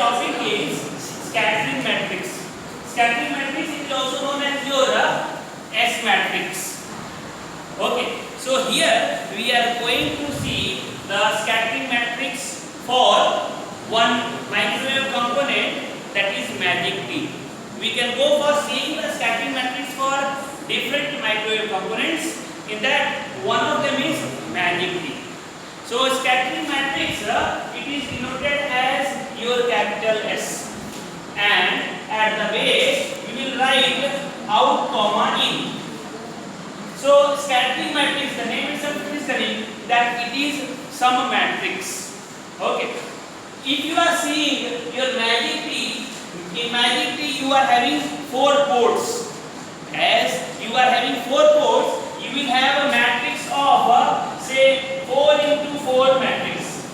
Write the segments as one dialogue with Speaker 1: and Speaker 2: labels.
Speaker 1: topic is scattering matrix. Scattering matrix is also known as your S matrix. Okay, so here we are going to see the scattering matrix for one microwave component, that is magic T. We can go for seeing the scattering matrix for different microwave components. In that, one of them is magic T. So scattering matrix, it is denoted as your capital S, and at the base we will write out comma in. So scattering matrix, the name itself is telling that it is some matrix. Okay. If you are seeing your magic T, in magic T you are having 4 ports. As you are having 4 ports, you will have a matrix of say 4 into 4 matrix.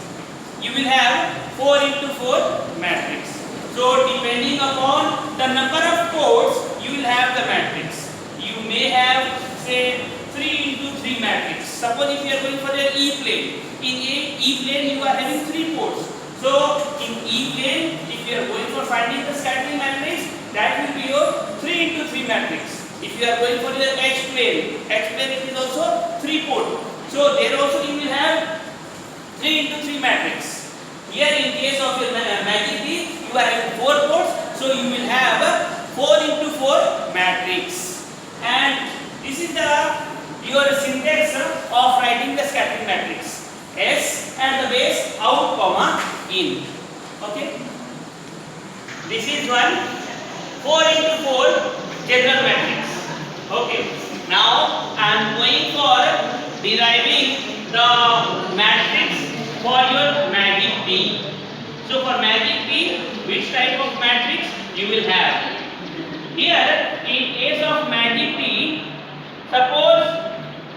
Speaker 1: You will have 4 into 4 matrix. So depending upon the number of ports, you will have the matrix. You may have say 3 into 3 matrix. Suppose if you are going for an E plane, in E plane you are having 3 ports. So in E plane, if you are going for finding the scattering matrix, that will be your 3 into 3 matrix. If you are going for your H plane it is also 3 port. So there also you will have 3 into 3 matrix. Here in case of your magic T, you are having 4 ports, so you will have 4 into 4 matrix. And this is your syntax of writing the scattering matrix. S at the base, out comma in. Okay. This is one 4 into 4 general matrix. Okay. Now I am going for deriving the matrix for your magic T. So for magic T, which type of matrix you will have? Here in case of magic T, suppose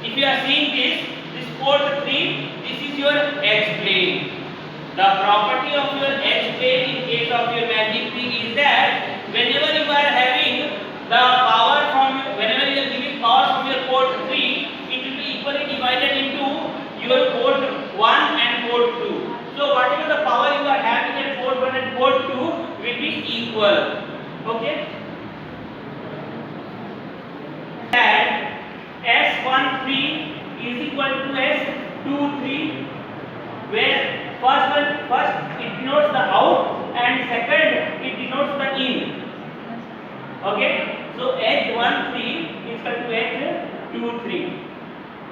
Speaker 1: if you are seeing this port 3, this is your H plane. The property of your H plane in case of your magic T is that whenever you are having the power from, whenever you are giving power from your port 3, it will be equally divided into your port 1 and port 2. So whatever the power you are having at port 1 and port 2 will be equal. Okay. That S13 is equal to S23, where first it denotes the out and second it denotes the in. Okay. So H13 is equal to H23.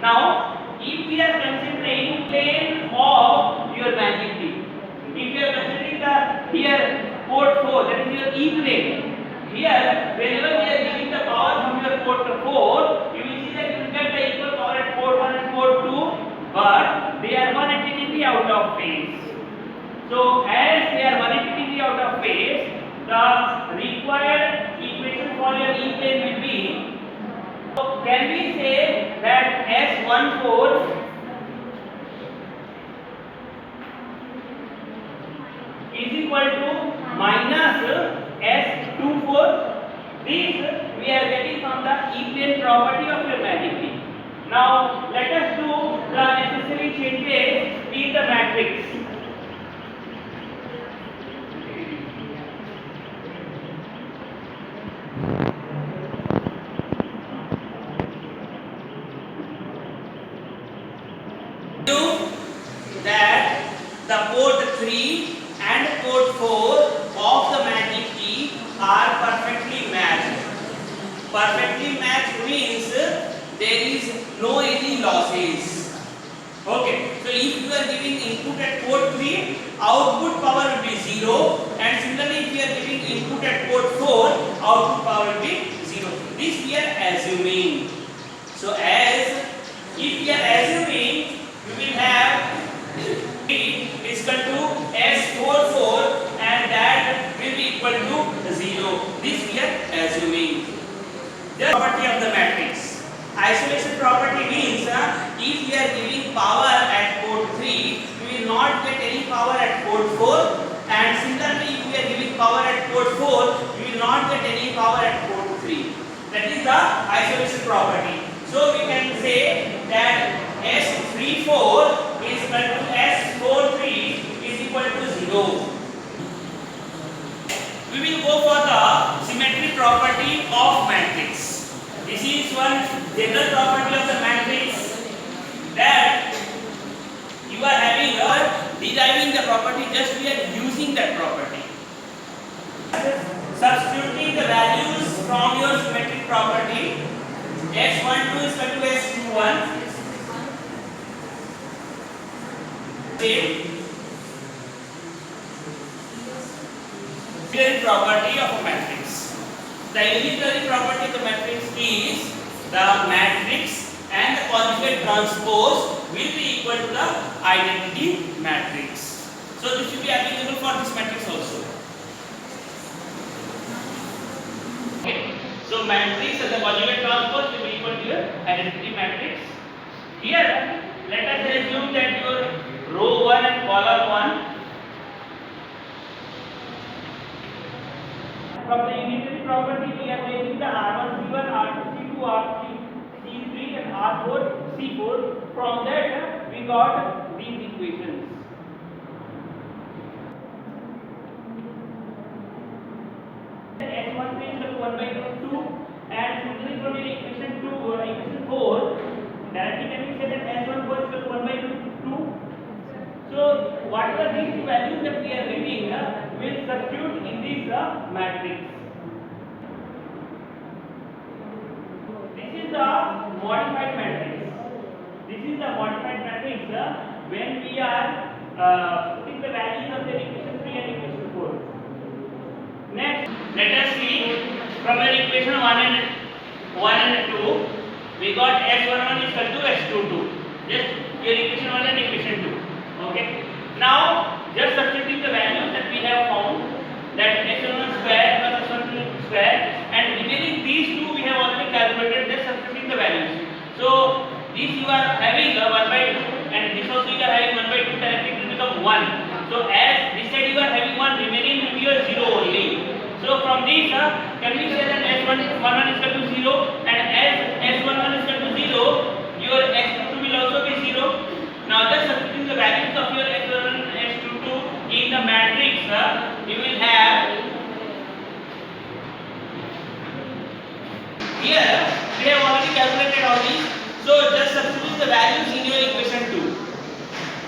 Speaker 1: Now, if we are considering plane of your magic T, if you are considering the here port 4, that is your E plane. Here, whenever we are giving the power from your port 4, you will see that you will get the equal power at port 1 and port 2, but they are 180 degree out of phase. So, as they are 180 degree out of phase, the required equation for your E plane will be, so can we say that S14 is equal to minus S24? This we are getting from the E plane property of your magic T. Now let us do the necessary changes in the matrix. That the port 3 and port 4 of the magic T are perfectly matched. Perfectly matched means there is no any losses. Okay, so if you are giving input at port 3, output power will be 0, and similarly if you are giving input at port 4, output power will be 0. This we are assuming. So as if we are assuming, we will have T is equal to S44 and that will be equal to 0. This we are assuming. The property of the matrix. Isolation property means if we are giving power at port 3, we will not get any power at port 4, and similarly if we are giving power at port 4, we will not get any power at port 3. That is the isolation property. So we can say that S34 is equal to S43 is equal to 0. property, just we are using that property. Substituting the values from your symmetric property, S12 is equal to S21. Same unitary property of a matrix. The unitary property of the matrix is the matrix and the conjugate transpose will be equal to the identity matrix. So this will be applicable for this matrix also. Okay. So matrix and the conjugate transpose will be equal to your identity matrix. Here, let us assume that your row 1 and column 1 from the unitary property we are taking the R1 C1, R2 C2, R3 C3 and R4 C4. From that we got these equations. S13 is equal to 1 by 2 and similarly from your equation 2 or equation 4 directly can we say that S14 is equal to 1 by 2. So whatever these two values that we are getting will substitute in this matrix. This is the modified matrix. This is the modified matrix when we are putting the values of the equation 3 and equation 4. Next, let us see from your equation 1 and 2, we got S11 is equal to S22. Just your equation 1 and equation 2. Okay. Now, just substituting the values that we have found, that S11 square plus S12 square, and remaining these two we have already calculated. Just substituting the values. So this you are having 1 by 2, and this also you are having 1 by 2. Directly it will become 1. So as this side you are having 1, remaining will be your 0 only. So from this, can we say that S11 is equal to 0, and as S11 is equal to 0, your S22 will also be 0. Now just substituting the values of your S11 and S22 in the matrix, you will have here we have already calculated all these. So just substitute the values in your equation 2.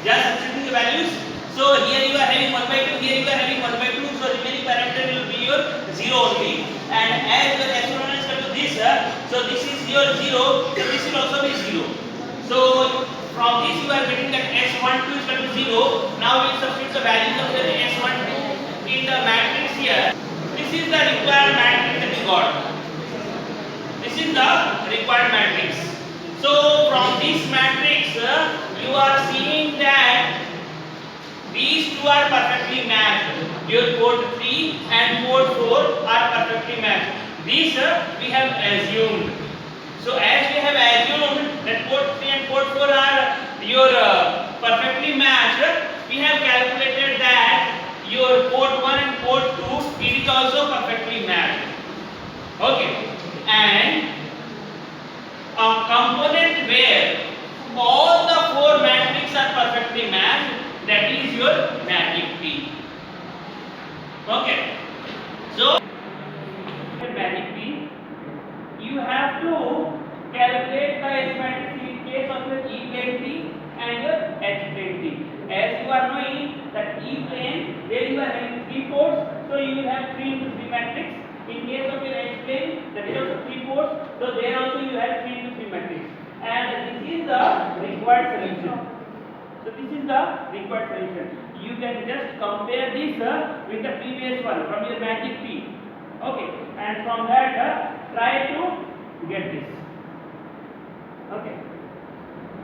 Speaker 1: Just substituting the values. So here you are having 1 by 2, here you are having 1 by 2. So remaining parameter will be your 0 only. And as your S11 is equal to this, so this is your 0. So this will also be 0. So from this you are getting that S12 is equal to 0. Now we will substitute the values of the S12 in the matrix here. This is the required matrix that we got. This is the required matrix. So from this matrix you are seeing that these two are perfectly matched. Your port 3 and port 4 are perfectly matched. This we have assumed. So as we have assumed that port 3 and port 4 are your perfectly matched, we have calculated that your port 1 and port 2 it is also perfectly matched. Okay. And a component where all the 4 matrices are perfectly matched, that is your magic P. Okay. So magic P, you have to calculate the S matrix in case of your E plane T and your H plane T. As you are knowing that E plane, there you are having 3 ports, so you will have 3 into 3 matrix. In case of your H plane, that is also 3 ports, so there also you have 3 into 3 matrix. And this is the required solution. So this is the required solution. You can just compare this with the previous one from your magic P. Okay, and from that try to get this.